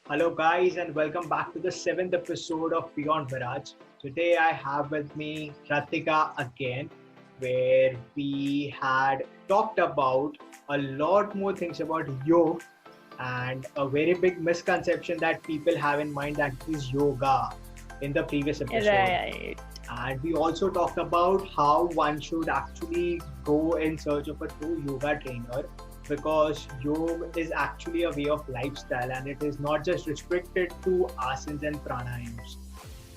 Hello, guys, and welcome back to the seventh episode of Beyond Mirage. Today, I have with me Ratika again, where we had talked about a lot more things about yoga and a very big misconception that people have in mind that is yoga in the previous episode. Right. And we also talked about how one should actually go in search of a true yoga trainer because yoga is actually a way of lifestyle and it is not just restricted to asanas and pranayams.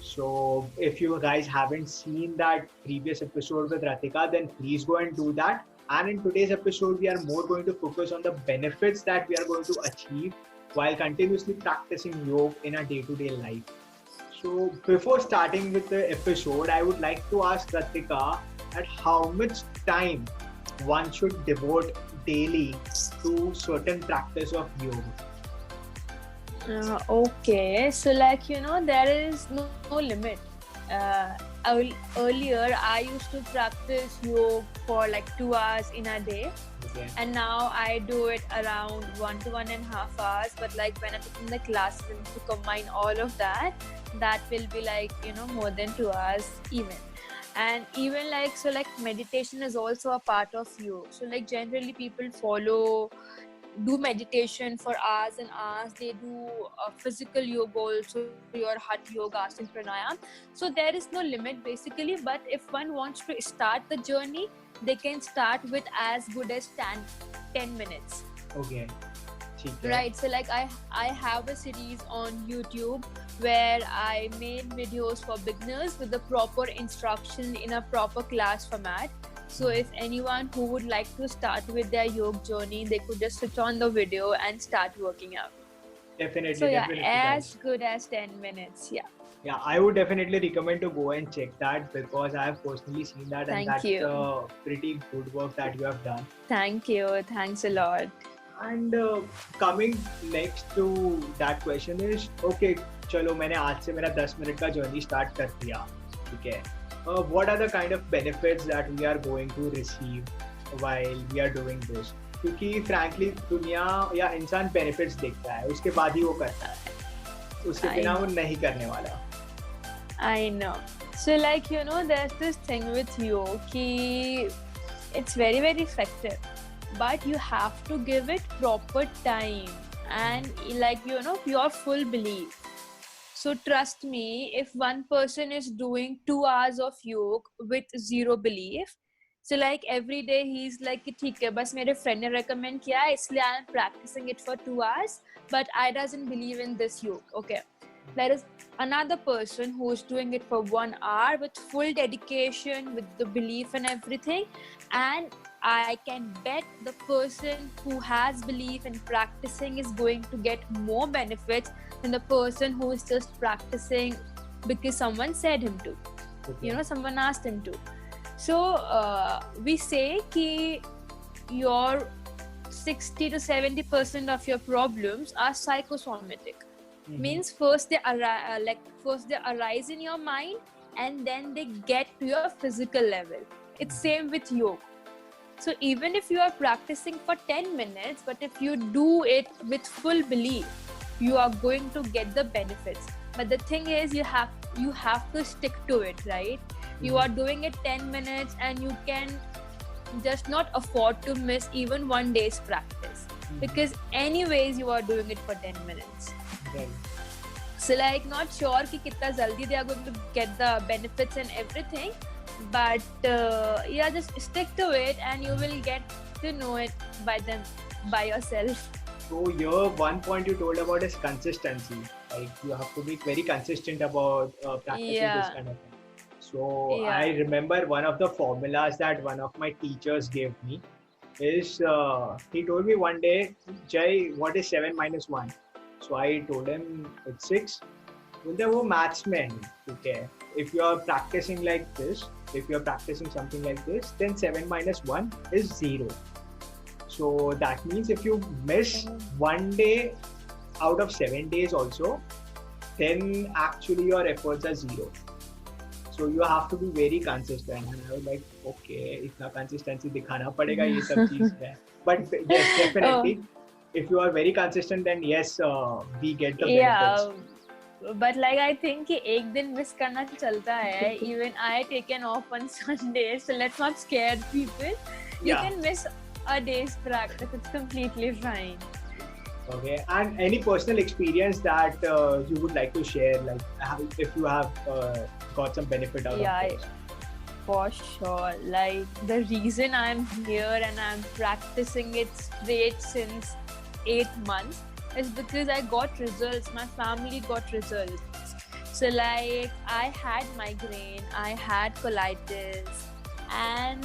So, if you guys haven't seen that previous episode with Ratika, then please go and do that. And in today's episode, we are more going to focus on the benefits that we are going to achieve while continuously practicing yoga in our day to day life. So before starting with the episode, I would like to ask Ratika at how much time one should devote daily to certain practice of yoga. Okay, so there is no limit. Uh, Earlier, I used to practice yoga for like 2 hours in a day, Okay. and now I do it around 1 to 1.5 hours. But like when I'm taking the classes and to combine all of that, that will be like more than 2 hours even. And even like meditation is also a part of yoga. So like generally people do meditation for hours and hours. They do physical yoga also, your hatha yoga, asana pranayam. So there is no limit basically, but if one wants to start the journey, they can start with as good as 10 minutes. Okay. ठीक है. Right, so like I have a series on YouTube where I made videos for beginners with the proper instruction in a proper class format. So if anyone who would like to start with their yoga journey, they could just switch on the video and start working out. Definitely, So yeah, definitely, as guys. good as 10 minutes. Yeah. Yeah, I would definitely recommend to go and check that because I have personally seen that and Thank that's you. pretty good work that you have done. Thank you. Thanks a lot. And coming next to that question is okay, चलो मैंने आज से मेरा 10 minute का journey start कर दिया, ठीक है. What are the kind of benefits that we are going to receive while we are doing this? क्योंकि frankly दुनिया या इंसान benefits देखता है, उसके बाद ही वो करता है, उसके बिना वो नहीं करने वाला. I know. So like there's this thing with yoga ki it's very very effective, but you have to give it proper time and your full belief. So trust me, if one person is doing 2 hours of yoga with zero belief, so like every day he's like ठीक है बस मेरे friend ने recommend किया है इसलिए I am practicing it for 2 hours, but I doesn't believe in this yoga. Okay, there is another person who is doing it for 1 hour with full dedication, with the belief and everything, and I can bet the person who has belief and practicing is going to get more benefits than the person who is just practicing because someone said him to. Okay. Someone asked him to. So we say ki your 60 to 70% of your problems are psychosomatic. Means first they arise in your mind and then they get to your physical level. It's same with yoga. So even if you are practicing for 10 minutes, but if you do it with full belief, you are going to get the benefits. But the thing is, you have to stick to it, right? You are doing it 10 minutes and you can just not afford to miss even one day's practice because anyways you are doing it for 10 minutes. Right. So like not sure ki kitna jaldi they are going to get the benefits and everything, but yeah, just stick to it and you will get to know it by yourself. So here one point you told about is consistency. Like you have to be very consistent about practicing this Yeah. kind of thing. So Yeah. I remember one of the formulas that one of my teachers gave me is he told me one day, Jay, what is 7 minus 1? So I told him it's 6. बोलते वो maths में है, ठीक है. If you are practicing like this, if you are practicing something like this, then 7 minus 1 is 0. So that means if you miss one day out of 7 days also, then actually your efforts are 0. So you have to be very consistent. And I was like, okay, इतना consistency दिखाना पड़ेगा ये सब चीज़ है. But yes, definitely. if you are very consistent, then yes, we get the benefits. Yeah, but like I think कि एक दिन miss करना चलता है. Even I taken off on Sunday, so let's not scare people. You Yeah. can miss a day's practice. It's completely fine. Okay. And any personal experience that you would like to share, like if you have got some benefit out Yeah, of this? for sure. Like the reason I'm here and I'm practicing it straight since 8 months is because I got results. My family got results. So like I had migraine, I had colitis, and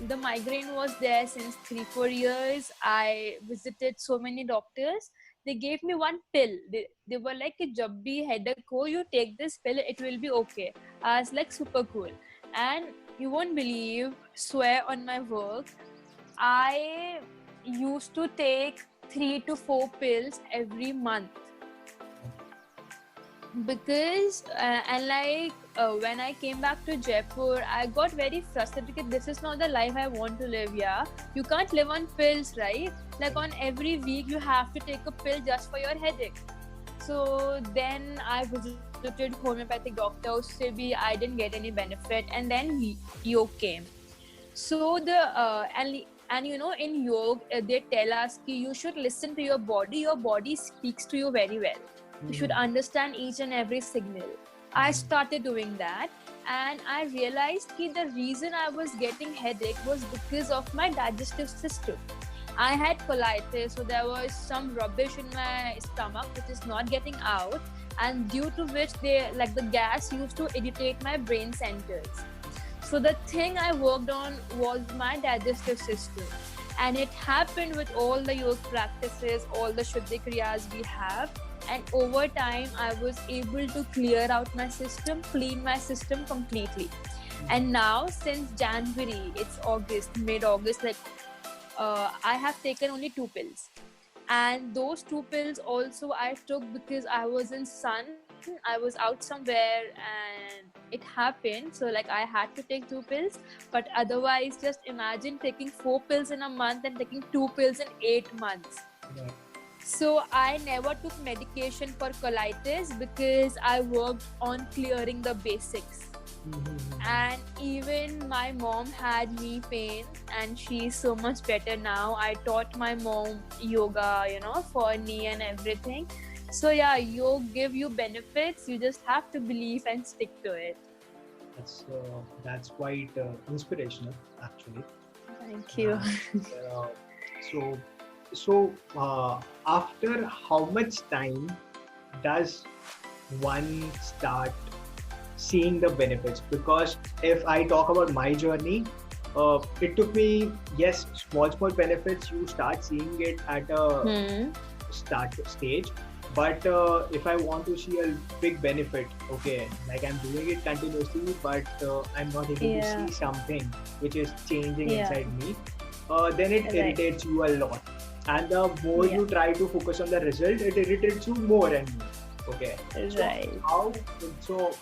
the migraine was there since 3-4 years. I visited so many doctors. They gave me one pill. They were like, jab bhi headache ho, you take this pill, it will be okay. I was like, super cool. And you won't believe, swear on my work, I used to take 3 to 4 pills every month. Because when I came back to Jaipur, I got very frustrated because this is not the life I want to live. Yeah, you can't live on pills, right? Like on every week you have to take a pill just for your headache. So then I visited homeopathic doctor. Usse bhi I didn't get any benefit, and then yoga came. So and in yoga they tell us that you should listen to your body. Your body speaks to you very well. You should understand each and every signal. I started doing that, and I realized that the reason I was getting headache was because of my digestive system. I had colitis, so there was some rubbish in my stomach which is not getting out, and due to which the gas used to irritate my brain centers. So the thing I worked on was my digestive system, and it happened with all the yoga practices, all the Shuddhi Kriyas we have. And over time, I was able to clear out my system, clean my system completely. And now, since January, it's August, mid-August, I have taken only 2 pills. And those 2 pills also I took because I was in sun. I was out somewhere and it happened. So I had to take 2 pills. But otherwise, just imagine taking 4 pills in a month and taking 2 pills in 8 months. Yeah. So I never took medication for colitis because I worked on clearing the basics. And even my mom had knee pain and she's so much better now. I taught my mom yoga, for knee and everything. So yeah, yoga give you benefits. You just have to believe and stick to it. That's quite inspirational, actually. Thank you. So after how much time does one start seeing the benefits? Because if I talk about my journey, it took me, yes, small benefits. You start seeing it at a start stage. But if I want to see a big benefit, okay, I'm doing it continuously, but I'm not able to see something which is changing inside me, then it irritates you a lot. And the more you try to focus on the result, it irritates you more and more. Okay. Right. So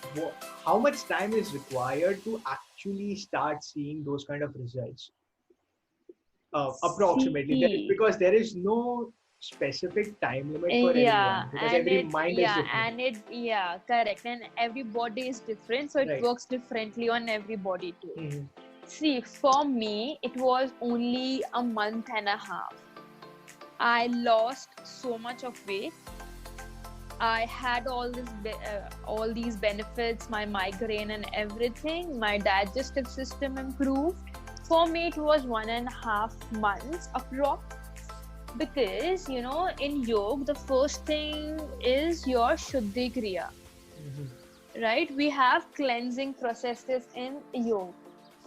how much time is required to actually start seeing those kind of results? Approximately, because there is no specific time limit for everyone, because every mind is different. Correct, and every body is different, so it works differently on every body too. See, for me, it was only a month and a half. I lost so much of weight. I had all these benefits, my migraine and everything. My digestive system improved. For me, it was 1.5 months approx. Because, in yoga, the first thing is your Shuddhi Kriya. Right? We have cleansing processes in yoga.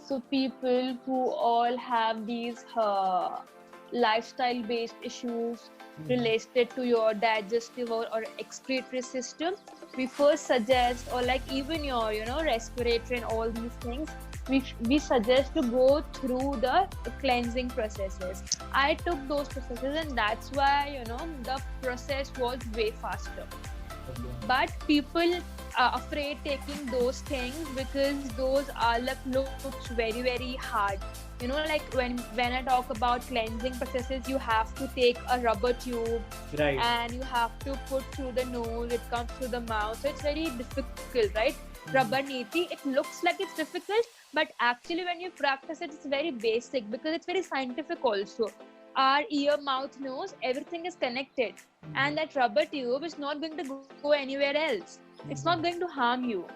So people who all have these lifestyle-based issues related to your digestive or excretory system, we first suggest, or even your, respiratory and all these things, we suggest to go through the cleansing processes. I took those processes, and that's why the process was way faster. Okay. But people are afraid taking those things because those are like looks very very hard. You know, like when I talk about cleansing processes, you have to take a rubber tube Right. and you have to put through the nose, it comes through the mouth, so it's very difficult, right? Rubber niti, it looks like it's difficult, but actually when you practice it, it's very basic because it's very scientific also. Our ear, mouth, nose, everything is connected, and that rubber tube is not going to go anywhere else. It's not going to harm you.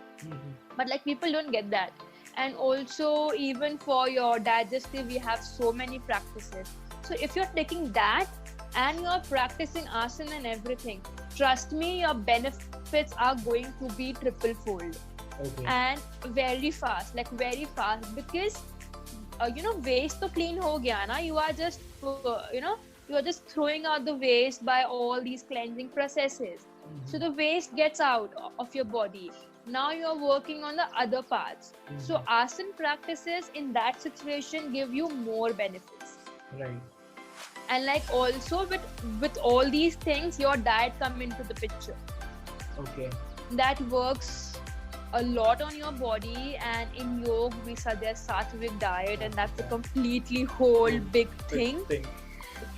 But like people don't get that. And also even for your digestive, we have so many practices. So if you're taking that and you're practicing asana and everything, trust me, your benefits are going to be triple fold. Okay. And very fast, like very fast, because waste to clean ho gaya na. You are just you are just throwing out the waste by all these cleansing processes. So the waste gets out of your body. Now you're working on the other parts. So asana practices in that situation give you more benefits. Right. And like also with all these things, your diet come into the picture. Okay. That works a lot on your body. And in yoga we suggest sattvic diet, and that's a completely whole big thing.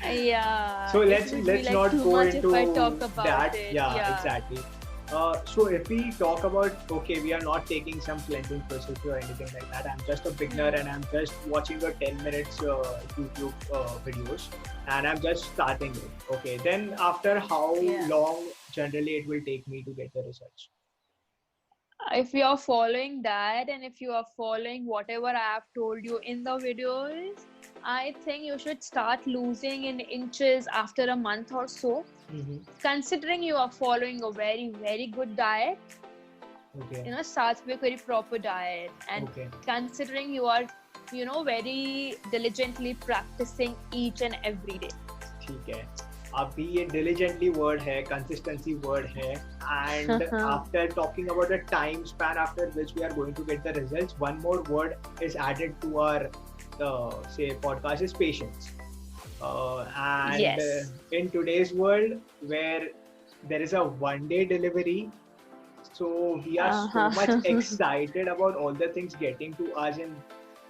Yeah. So let's like not go into if I talk about that. it. Yeah, exactly. So if we talk about, okay, we are not taking some cleansing process or anything like that. I'm just a beginner and I'm just watching your 10 minutes YouTube videos and I'm just starting it. Okay, then after how long generally it will take me to get the results? If you are following that and if you are following whatever I have told you in the videos, I think you should start losing in inches after a month or so. Considering you are following a very, very good diet, sattvic, very proper diet, and considering you are, very diligently practicing each and every day. ठीक है. अभी ये diligently word है, consistency word है, and after talking about the time span after which we are going to get the results, one more word is added to our podcast is patience. In today's world where there is a one-day delivery, so we are so much excited about all the things getting to us in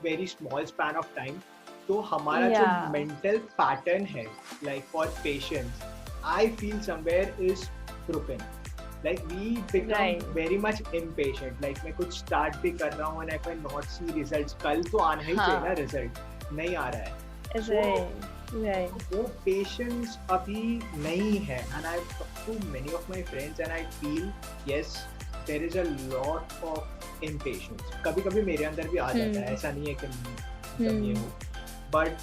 very small span of time. तो हमारा जो mental pattern है, like for patience, I feel somewhere is broken. Like we become very much impatient. Like मैं कुछ start भी कर रहा हूँ and if I not see results, कल तो आना ही चाहिए ना result, नहीं आ रहा है. वो patience अभी नहीं है. And I've talked to many of my friends and I feel yes, there is a lot of impatience. कभी-कभी मेरे अंदर भी आ जाता है. ऐसा नहीं है कि मतलब ये हो. But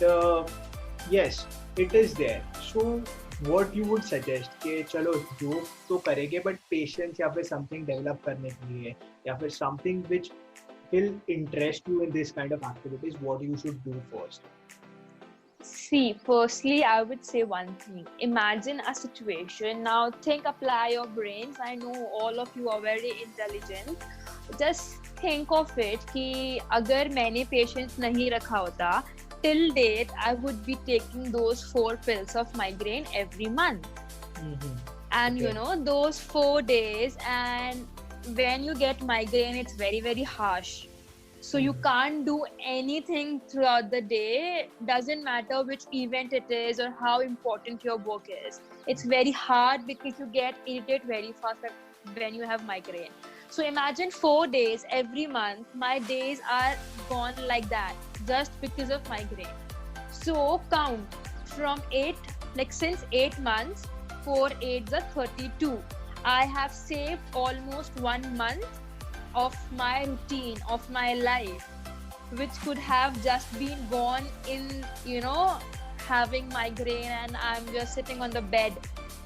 yes, it is there. So what you would suggest कि चलो योग तो करेंगे but patience या फिर something develop करने के लिए या फिर something which will interest you in this kind of activities, what you should do first? See, firstly, I would say one thing. Imagine a situation. Now think, apply your brains. I know all of you are very intelligent. Just think of it कि अगर मैंने patience नहीं रखा होता, till date, I would be taking those 4 pills of migraine every month. And those 4 days, and when you get migraine, it's very, very harsh. So you can't do anything throughout the day. Doesn't matter which event it is or how important your work is. It's very hard because you get irritated very fast when you have migraine. So imagine 4 days every month, my days are gone like that just because of migraine. So count from 8, like since 8 months, 4 8s are 32. I have saved almost 1 month of my routine, of my life, which could have just been gone in, having migraine and I'm just sitting on the bed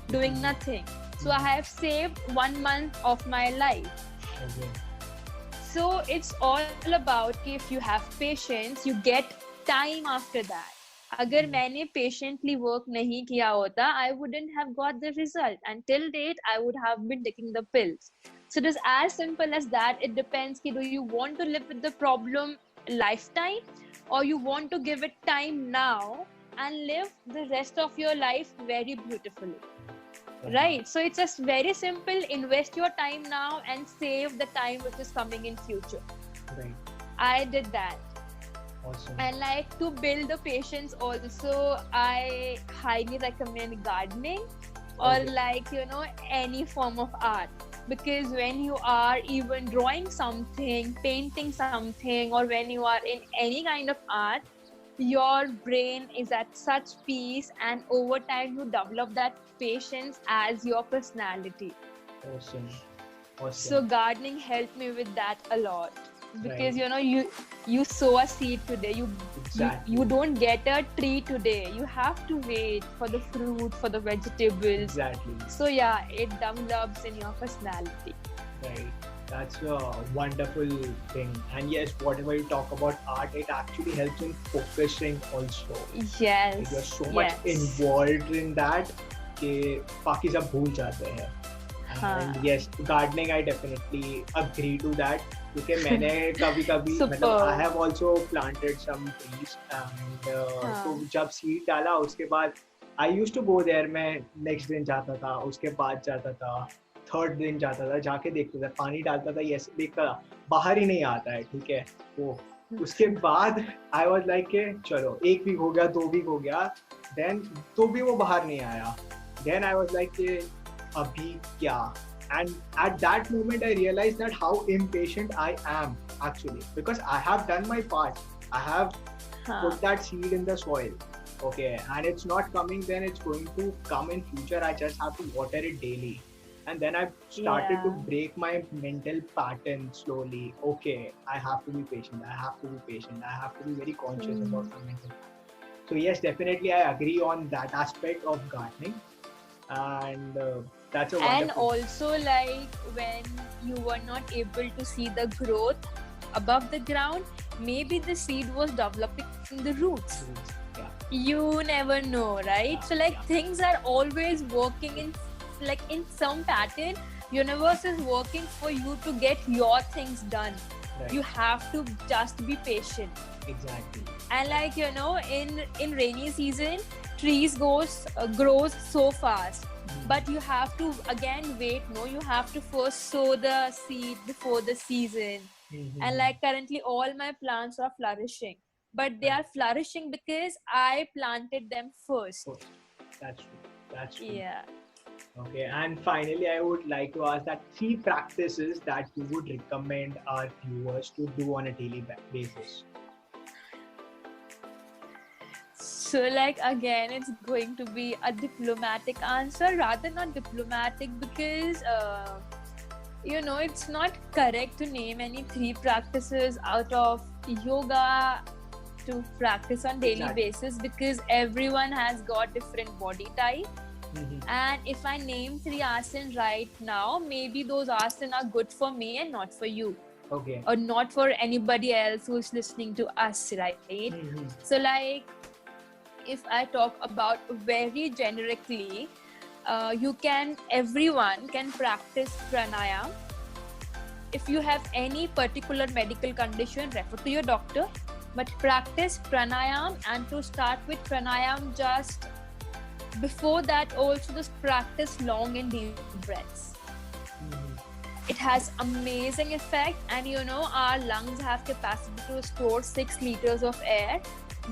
doing nothing. So I have saved 1 month of my life. So it's all about if you have patience, you get time after that. अगर मैंने patiently work नहीं किया होता, I wouldn't have got the result. Until date, I would have been taking the pills. So it is as simple as that. It depends. Do you want to live with the problem lifetime, or you want to give it time now and live the rest of your life very beautifully? right? So it's just very simple. Invest your time now and save the time which is coming in future. Right. I did that. Awesome. And like to build the patience also, I highly recommend gardening or Okay. like, you know, any form of art. Because when you are even drawing something, painting something, or when you are in any kind of art, your brain is at such peace, and over time you develop that patience as your personality. Awesome. So Awesome. gardening helped me with that a lot, because Right. you know, you sow a seed today, you Exactly. don't get a tree today, you have to wait for the fruit, for the vegetables. Exactly. So yeah, it develops in your personality. Right. That's a wonderful thing. And yes, whatever you talk about art, it actually helps in focusing also. Like you're Yes, so much yes. involved in that कि बाकी सब भूल जाते हैं. And हाँ. yes, gardening I definitely agree to that. क्योंकि मैंने कभी कभी मतलब I Super. have also planted some trees and तो हाँ. जब seed डाला उसके बाद I used to go there. मैं next दिन जाता था, उसके बाद जाता था, थर्ड दिन जाता था, जाके देखता था, पानी डालता था, ये देखता था, बाहर ही नहीं आता है, ठीक है वो. उसके बाद आई वॉज लाइक के चलो एक वीक हो गया, 2 वीक हो गया, देन तो भी वो बाहर नहीं आया. देन आई वॉज लाइक के अभी क्या. And at that moment, I realized that how impatient I am actually, because I have done my part. I have हाँ. put that seed in the soil, okay, and it's not coming. Then it's going to come in future. I just have to water it daily, and then I started to Yeah. break my mental pattern slowly. Okay, I have to be patient. I have to be patient. I have to be very conscious about my mental pattern. So yes, definitely I agree on that aspect of gardening, and that's a And wonderful. also, like when you were not able to see the growth above the ground, maybe the seed was developing in the roots. Yeah. You never know, right? Yeah, So like yeah. things are always working in, like in some pattern. Universe is working for you to get your things done. Right. You have to just be patient. Exactly. And like you know, in rainy season, trees grows so fast, but you have to again wait. No, you have to first sow the seed before the season. And like currently all my plants are flourishing, but they Right. are flourishing because I planted them first. Oh, that's true. That's true. Yeah. Okay, and finally, I would like to ask that 3 practices that you would recommend our viewers to do on a daily basis. So like again, it's going to be a diplomatic answer, rather not diplomatic, because you know, it's not correct to name any 3 practices out of yoga to practice on daily Exactly. basis, because everyone has got different body type. And if I name 3 asanas right now, maybe those asanas are good for me and not for you, Okay. or not for anybody else who's listening to us, right? So like if I talk about very generically, everyone can practice pranayam. If you have any particular medical condition, refer to your doctor, but practice pranayam. And to start with pranayam, just before that also just practice long and deep breaths. It has amazing effect, and you know, our lungs have capacity to store 6 liters of air,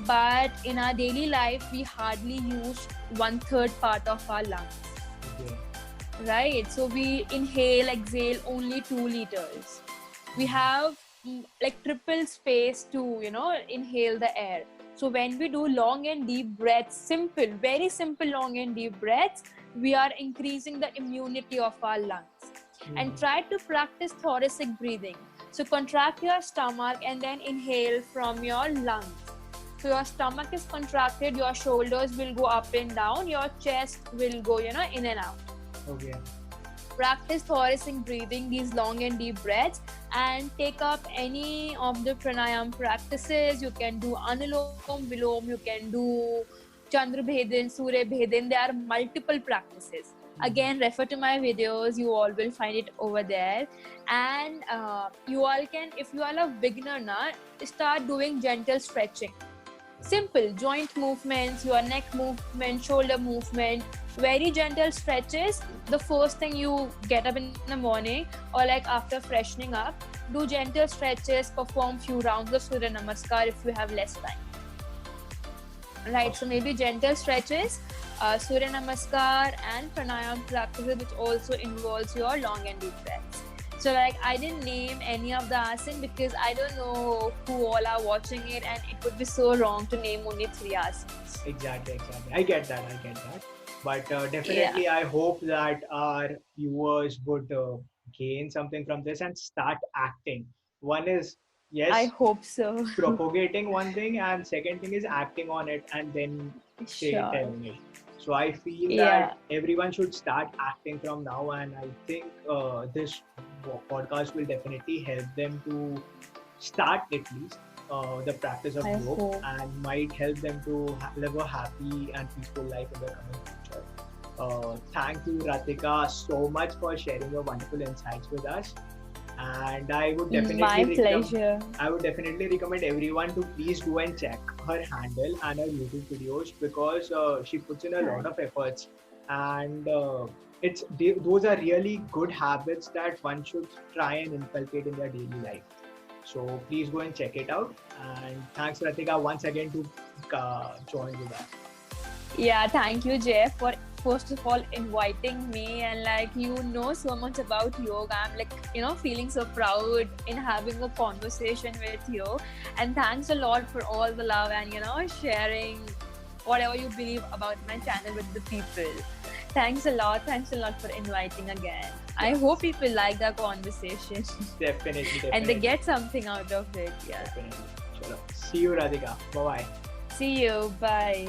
but in our daily life we hardly use 1/3 part of our lungs. Okay. Right? So we inhale, exhale only 2 liters. We have like triple space to, you know, inhale the air. So when we do long and deep breaths, simple, very simple long and deep breaths, we are increasing the immunity of our lungs. And try to practice thoracic breathing. So contract your stomach and then inhale from your lungs. So your stomach is contracted, your shoulders will go up and down, your chest will go, you know, in and out. Okay. Practice thoracic breathing, these long and deep breaths, and take up any of the pranayam practices. You can do Anulom Vilom, you can do Chandra Bhedin, Surya Bhedin. There are multiple practices. Again, refer to my videos, you all will find it over there. And you all can, if you are a beginner now, start doing gentle stretching. Simple joint movements, your neck movement, shoulder movement, very gentle stretches the first thing you get up in the morning, or like after freshening up. Do gentle stretches, perform few rounds of Surya Namaskar if you have less time. Right, so maybe gentle stretches, Surya Namaskar and pranayam practices, which also involves your long and deep breaths. So like I didn't name any of the asana because I don't know who all are watching it, and it would be so wrong to name only 3 asanas. Exactly. I get that. But definitely, I hope that our viewers would gain something from this and start acting. One is, I yes, hope so. propagating one thing, and second thing is acting on it and then Sure. telling it. So I feel Yeah. that everyone should start acting from now, and I think this podcast will definitely help them to start at least the practice of I yoga, hope. and might help them to live a happy and peaceful life in the coming future. Thank you, Ratika, so much for sharing your wonderful insights with us. And I would definitely My pleasure. I would definitely recommend everyone to please go and check her handle and her YouTube videos, because she puts in a lot of efforts, and those are really good habits that one should try and inculcate in their daily life. So please go and check it out. And thanks, Ratika, once again to join with us. Yeah, thank you, Jeff, for first of all inviting me, and like you know so much about yoga. I'm like, feeling so proud in having a conversation with you. And thanks a lot for all the love and sharing whatever you believe about my channel with the people. Thanks a lot for inviting again. I hope people like the conversation. Definitely. And they get something out of it. Yeah. Definitely. Chalo. See you, Radhika. Bye-bye. See you. Bye.